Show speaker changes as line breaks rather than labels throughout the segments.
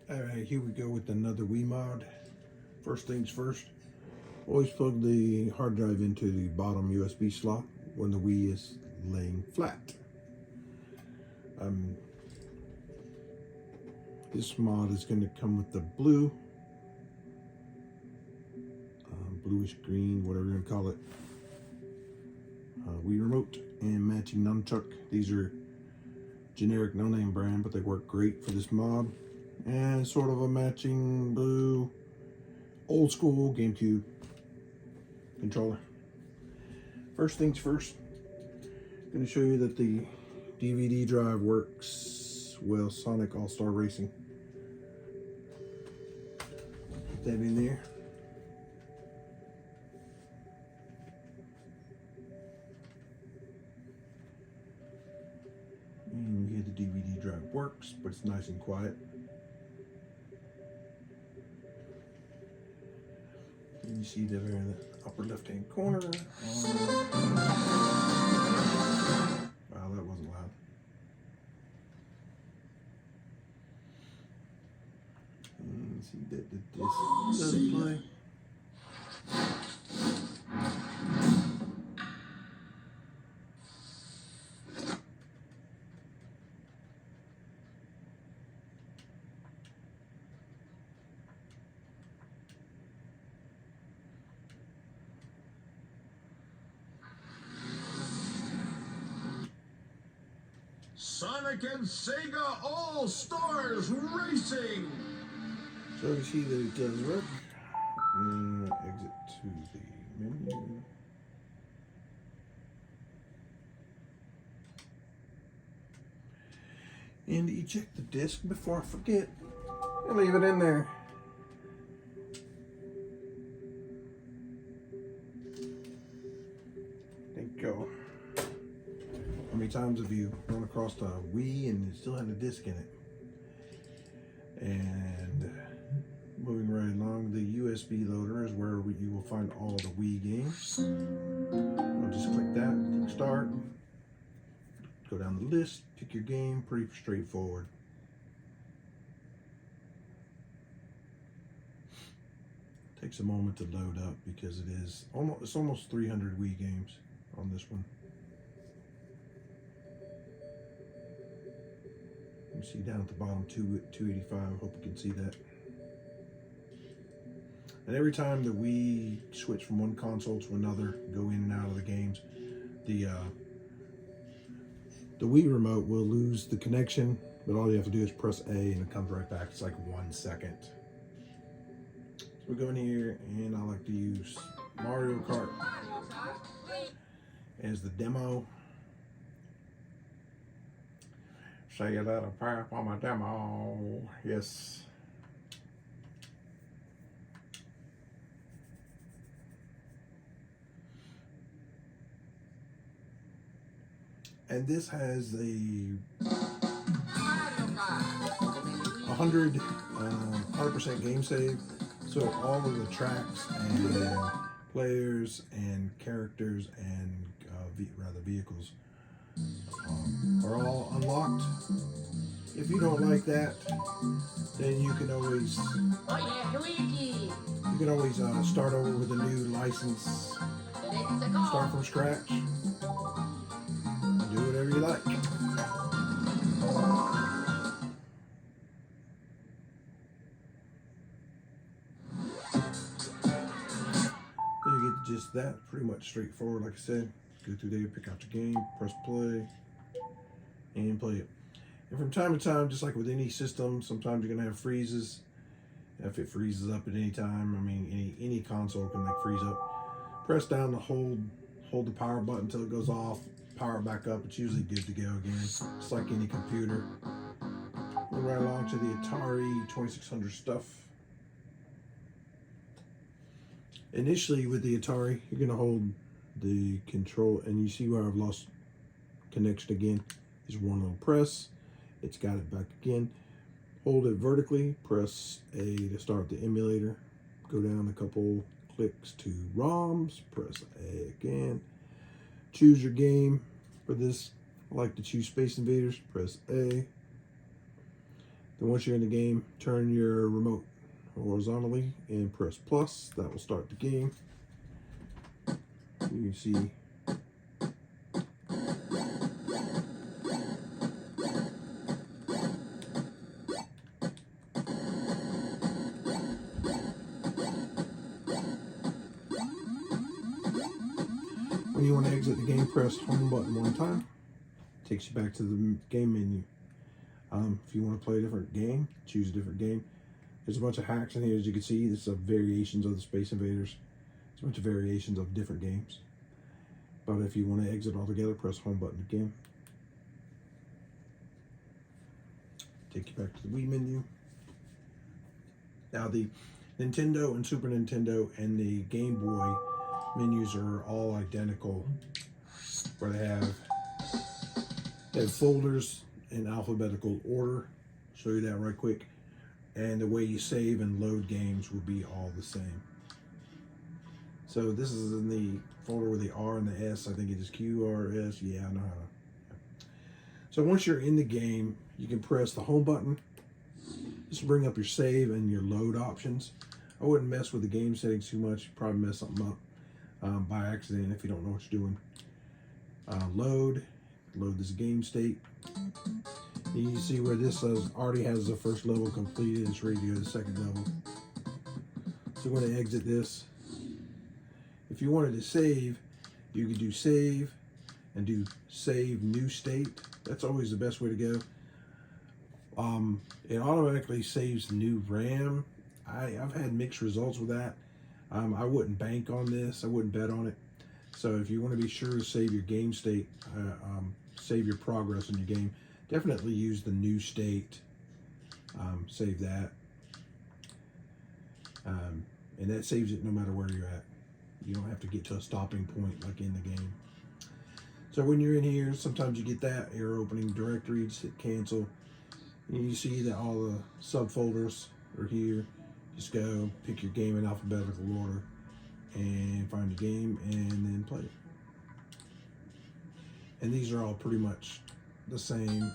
Alright, here we go with another Wii mod. First things first, always plug the hard drive into the bottom USB slot when the Wii is laying flat. This mod is going to come with the blue, bluish green, whatever you want to call it, Wii remote and matching nunchuck. These are generic no-name brand, but they work great for this mod. And sort of a matching blue old school GameCube controller. First things first, I'm going to show you that the DVD drive works well. Sonic All-Star Racing. Put that in there. And here the DVD drive works, but it's nice and quiet. And you see that there in the upper left-hand corner. Wow, that wasn't loud. And you see that this does play.
Sonic and Sega All-Stars Racing!
So you see that it does work. And exit to the menu. And eject the disc before I forget. And leave it in there. There you go. How many times have you run across the Wii and it still had a disc in it? And moving right along, the USB loader is where you will find all the Wii games. I'll just click that, click start, go down the list, pick your game, pretty straightforward. Takes a moment to load up because it's almost 300 Wii games on this one. You see down at the bottom 285, I hope you can see that. And every time that we switch from one console to another, go in and out of the games, the Wii remote will lose the connection, but all you have to do is press A and it comes right back. It's like 1 second. So we go in here and I like to use Mario Kart as the demo. Say a little prayer for my demo. Yes. And this has a 100% game save. So all of the tracks and players and characters and vehicles are all unlocked. If you don't like that, then you can always start over with a new license, start from scratch, and do whatever you like. So you get just that, pretty much straightforward. Like I said, go through there, pick out your game, press play, and play it. And from time to time, just like with any system, sometimes you're gonna have freezes. If it freezes up at any time, I mean, any console can like freeze up. Press down to hold the power button until it goes off, power it back up. It's usually good to go again. It's like any computer. We'll right along to the Atari 2600 stuff. Initially with the Atari, you're gonna hold the control, and you see where I've lost connection again. There's one little press. It's got it back again. Hold it vertically, press A to start the emulator. Go down a couple clicks to ROMs, press A again. Choose your game. For this, I like to choose Space Invaders, press A. Then once you're in the game, turn your remote horizontally and press plus. That will start the game. You can see when you want to exit the game, press home button one time. Takes you back to the game menu. If you want to play a different game, choose a different game. There's a bunch of hacks in here, as you can see. This is variations of the Space Invaders. It's a bunch of variations of different games. But if you want to exit altogether, press home button again. Take you back to the Wii menu. Now the Nintendo and Super Nintendo and the Game Boy menus are all identical, where they have folders in alphabetical order. Show you that right quick. And the way you save and load games will be all the same. So this is in the folder with the R and the S. I think it is QRS. Yeah, I know how to. So once you're in the game, you can press the home button. Just bring up your save and your load options. I wouldn't mess with the game settings too much. You probably mess something up by accident if you don't know what you're doing. Load this game state. And you see where this already has the first level completed. It's ready to go to the second level. So we're going to exit this. If you wanted to save, you could do save and do save new state. That's always the best way to go. It automatically saves the new RAM. I've had mixed results with that. I wouldn't bank on this. I wouldn't bet on it. So if you want to be sure to save your game state, save your progress in your game, definitely use the new state. Save that. And that saves it no matter where you're at. You don't have to get to a stopping point like in the game. So when you're in here, sometimes you get that error opening directory. Just hit cancel. And you see that all the subfolders are here. Just go pick your game in alphabetical order and find your game and then play it. And these are all pretty much the same.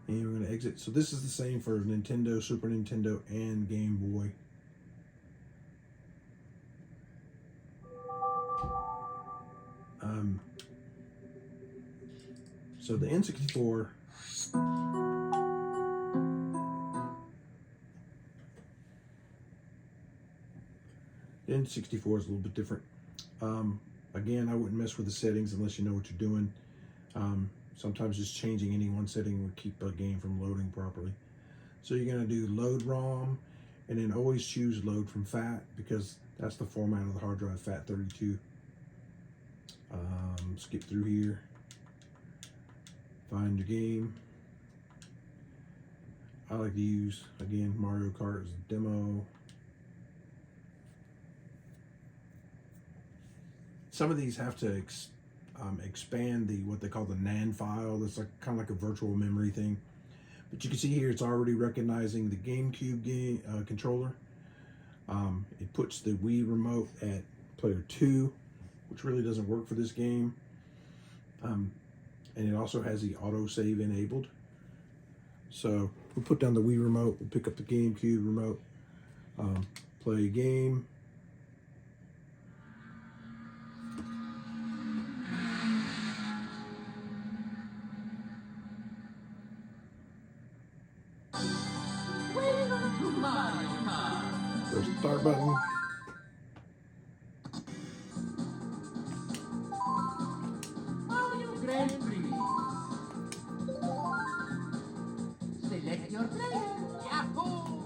And we're going to exit. So this is the same for Nintendo, Super Nintendo, and Game Boy. So the N64, is a little bit different. Again, I wouldn't mess with the settings unless you know what you're doing. Sometimes just changing any one setting would keep a game from loading properly. So you're going to do load ROM, and then always choose load from FAT, because that's the format of the hard drive, FAT32. Skip through here, find your game. I like to use, again, Mario Kart as a demo. Some of these have to expand what they call the NAND file. That's kind of like a virtual memory thing. But you can see here it's already recognizing the GameCube controller. It puts the Wii remote at player 2, which really doesn't work for this game. And it also has the autosave enabled. So we'll put down the Wii remote, we'll pick up the GameCube remote, play a game. Press the start button.
Select your player. Yahoo!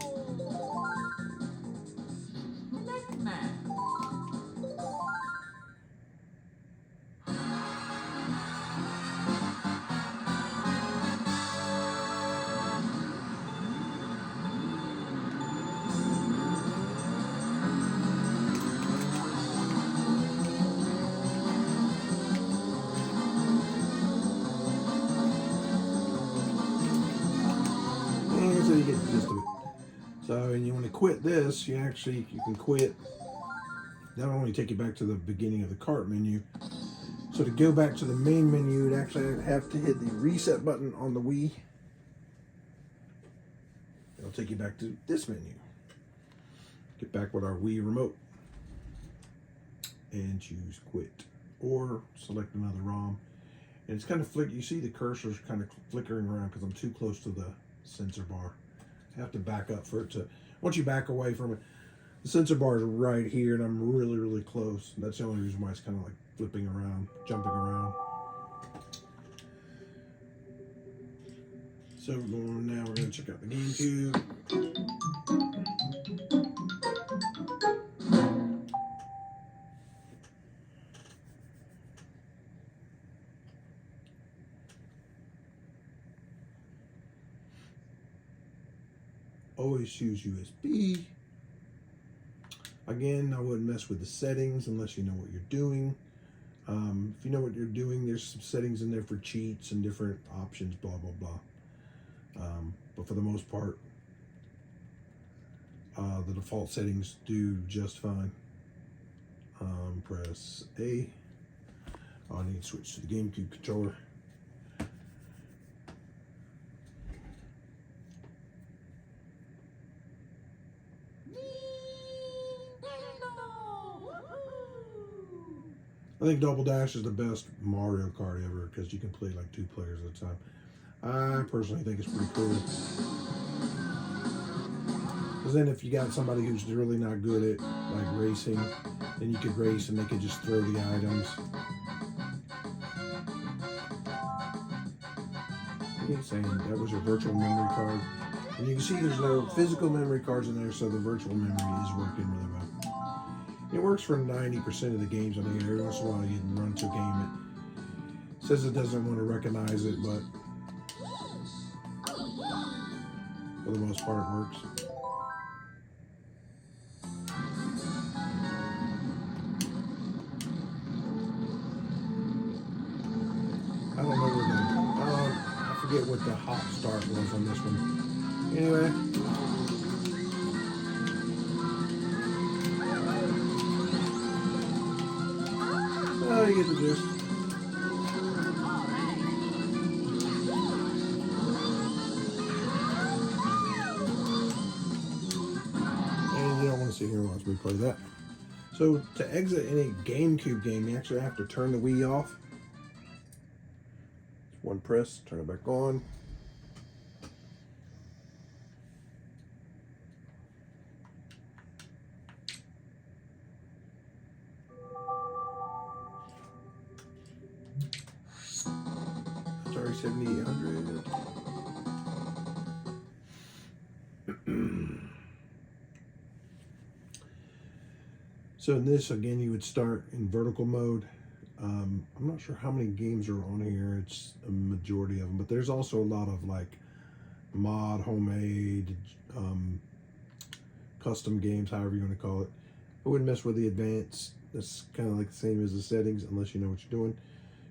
So, and you want to quit this, you can quit. That'll only take you back to the beginning of the cart menu. So to go back to the main menu, you'd actually have to hit the reset button on the Wii. It'll take you back to this menu. Get back with our Wii remote and choose quit, or select another ROM. And it's kind of you see the cursor's kind of flickering around because I'm too close to the sensor bar. I have to back up for it to, once you back away from it, the sensor bar is right here and I'm really, really close. That's the only reason why it's kind of like flipping around, jumping around. So now we're going to check out the GameCube. Always choose USB. Again, I wouldn't mess with the settings unless you know what you're doing. If you know what you're doing, there's some settings in there for cheats and different options, blah, blah, blah. But for the most part, the default settings do just fine. Press A. Oh, I need to switch to the GameCube controller. I think Double Dash is the best Mario Kart ever because you can play like 2 players at a time. I personally think it's pretty cool. Because then if you got somebody who's really not good at like racing, then you could race and they could just throw the items. He's saying that was your virtual memory card. And you can see there's no physical memory cards in there, so the virtual memory is working really well. It works for 90% of the games on here. Every once in a while you can run to a game. It says it doesn't want to recognize it, but for the most part it works. I don't know where I forget what the hot start was on this one. Anyway. Oh, you get the gist. And you don't want to sit here and watch me play that. So to exit any GameCube game, you actually have to turn the Wii off. One press, turn it back on. Sorry, 7800. So in this, again, you would start in vertical mode. I'm not sure how many games are on here. It's a majority of them, but there's also a lot of like mod, homemade, custom games, however you want to call it. I wouldn't mess with the advanced. That's kind of like the same as the settings, unless you know what you're doing.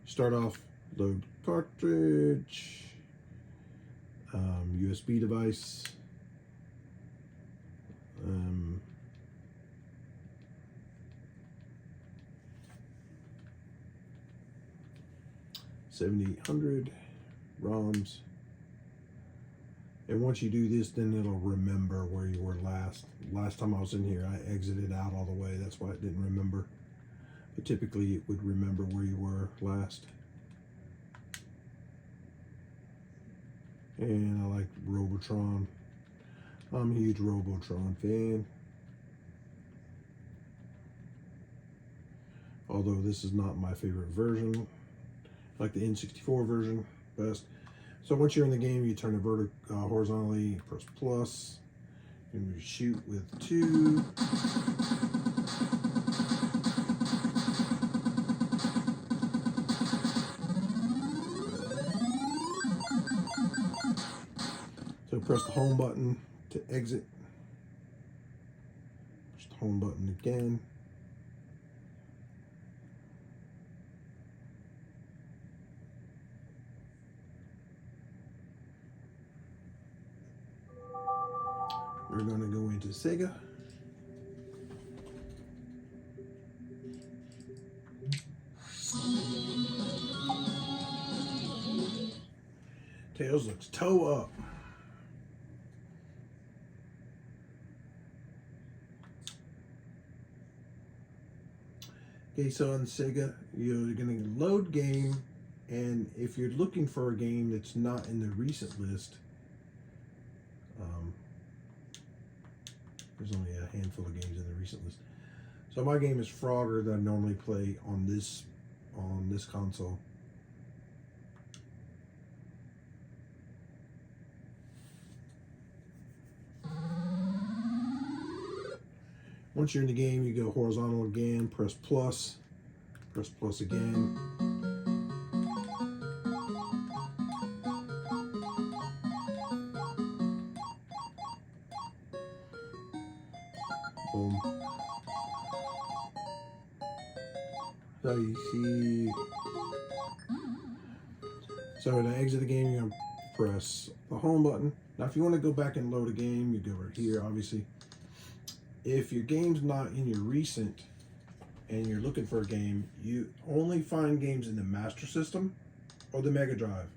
Start off, load cartridge, USB device, 7800 ROMs. And once you do this, then it'll remember where you were last. Last time I was in here, I exited out all the way. That's why it didn't remember. But typically, it would remember where you were last. And I like Robotron. I'm a huge Robotron fan. Although this is not my favorite version. I like the N64 version best. So once you're in the game, you turn it horizontally, press plus, and you shoot with 2. So press the home button to exit. Press the home button again. We're going to go into Sega. Tails looks toe up. Okay, so on Sega, you're going to load game, and if you're looking for a game that's not in the recent list, there's only a handful of games in the recent list. So my game is Frogger that I normally play on this console. Once you're in the game, you go horizontal again, press plus again. Boom. So you see, so to exit the game, you're going to press the home button. Now if you want to go back and load a game, you go right here, obviously. If your game's not in your recent and you're looking for a game, you only find games in the Master System or the Mega Drive.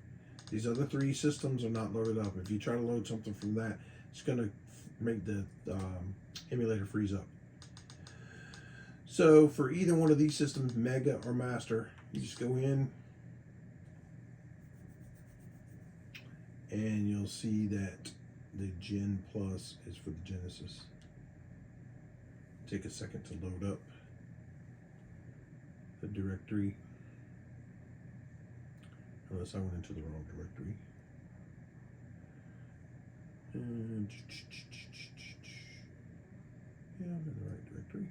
These other three systems are not loaded up. If you try to load something from that, it's going to make the emulator freeze up. So for either one of these systems, Mega or Master, you just go in and you'll see that the Gen Plus is for the Genesis. Take a second to load up the directory, unless I went into the wrong directory. And yeah, I'm in the right directory.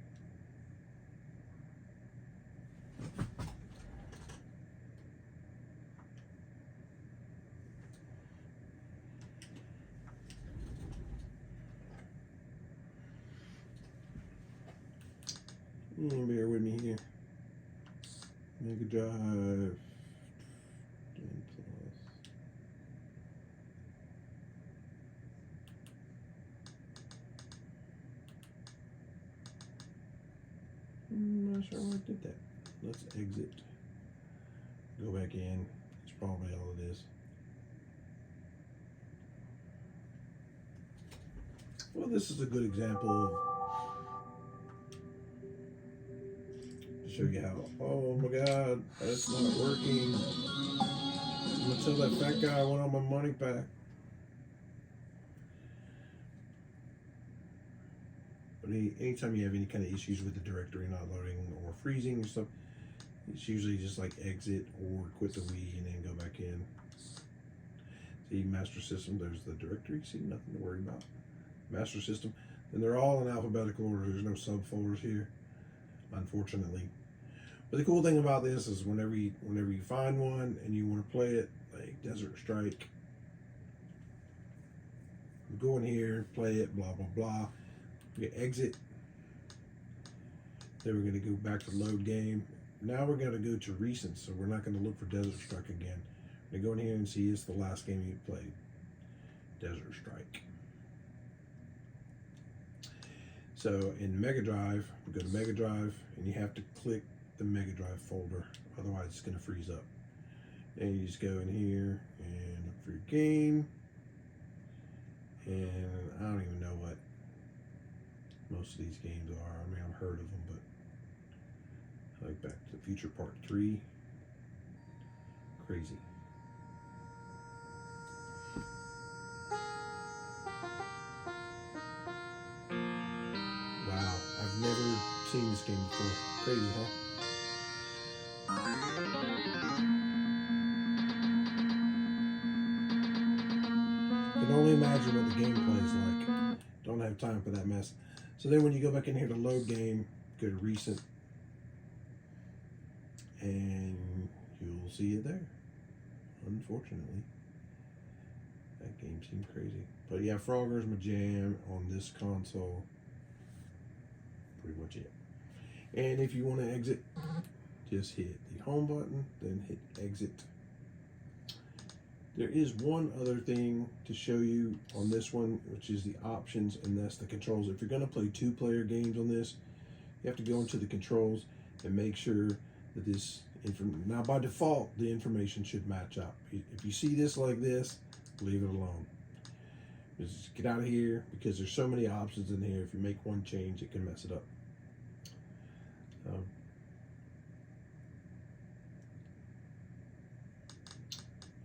And bear with me here. Mega Drive. Gen Plus. I'm not sure why I did that. Let's exit. Go back in. That's probably all it is. Well, this is a good example of, show you how, oh my god, that's not working. I'm gonna tell that fat guy I want all my money back. But anytime you have any kind of issues with the directory not loading or freezing or stuff, it's usually just like exit or quit the Wii and then go back in. See, Master System, there's the directory, see, nothing to worry about. Master System, and they're all in alphabetical order, there's no subfolders here, unfortunately. But the cool thing about this is whenever you find one and you want to play it, like Desert Strike, you go in here, play it, blah, blah, blah. You exit. Then we're going to go back to load game. Now we're going to go to recent, so we're not going to look for Desert Strike again. We're going to go in here and see it's the last game you played, Desert Strike. So in Mega Drive, we go to Mega Drive, and you have to click the Mega Drive folder, otherwise it's going to freeze up. And you just go in here and look for your game, and I don't even know what most of these games are. I mean, I've heard of them, but like Back to the Future Part 3, crazy. Wow, I've never seen this game before. Crazy, huh? Can only imagine what the gameplay is like. Don't have time for that mess. So then when you go back in here to load game, go to recent, and you'll see it there. Unfortunately. That game seemed crazy. But yeah, Frogger's my jam on this console. Pretty much it. And if you want to exit, just hit the home button, then hit exit. There is one other thing to show you on this one, which is the options, and that's the controls. If you're going to play 2-player games on this, you have to go into the controls and make sure that this now by default the information should match up. If you see this like this, leave it alone. Just get out of here, because there's so many options in here. If you make one change, it can mess it up.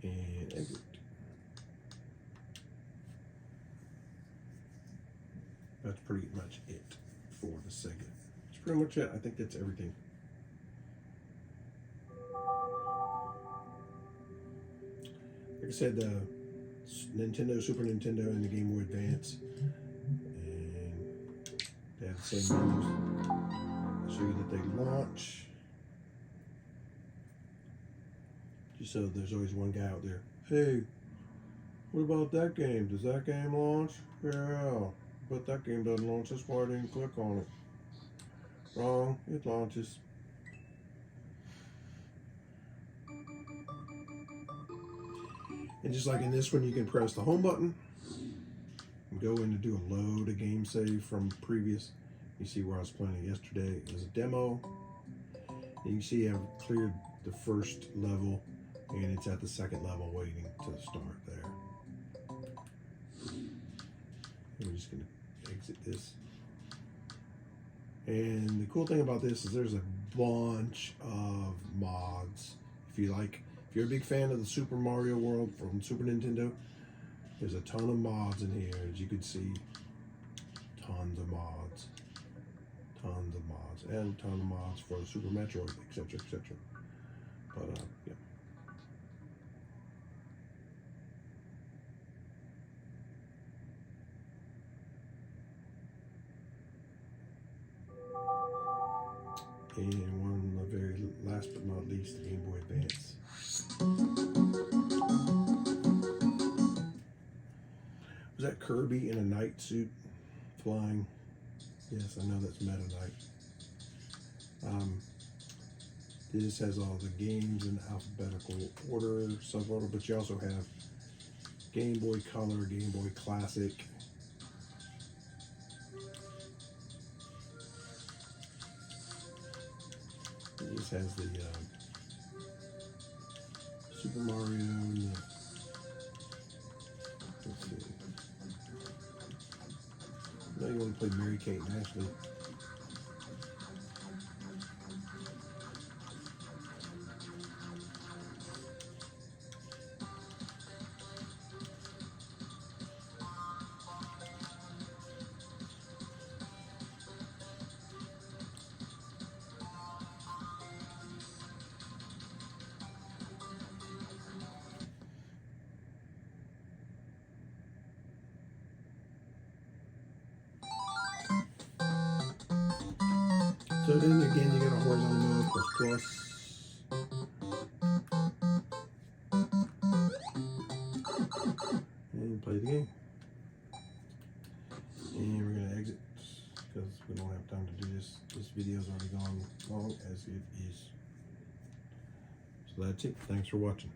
And exit. That's pretty much it for the Sega. That's pretty much it. I think that's everything. Like I said, Nintendo, Super Nintendo, and the Game Boy Advance, and they have the same menus. I'll show you that they launch. So there's always one guy out there. Hey, what about that game? Does that game launch? Yeah, but that game doesn't launch. That's why I didn't click on it. Wrong. It launches. And just like in this one, you can press the home button and go in to do a load a game save from previous. You see where I was playing it yesterday. It was a demo. And you see I've cleared the first level, and it's at the second level waiting to start there. I'm just going to exit this. And the cool thing about this is there's a bunch of mods. If you're a big fan of the Super Mario World from Super Nintendo, there's a ton of mods in here. As you can see, tons of mods. Tons of mods. And a ton of mods for Super Metroid, etc., etc. But, yeah. And one, the very last but not least, the Game Boy Advance. Was that Kirby in a knight suit flying? Yes, I know that's Meta Knight. This has all the games in alphabetical order, sub-order, but you also have Game Boy Color, Game Boy Classic. This has the Super Mario and the, let's see. Now you want to play Mary Kate and Ashley. So then again, you got a horizontal mode, plus. And play the game. And we're going to exit because we don't have time to do this. This video's already gone long as it is. So that's it. Thanks for watching.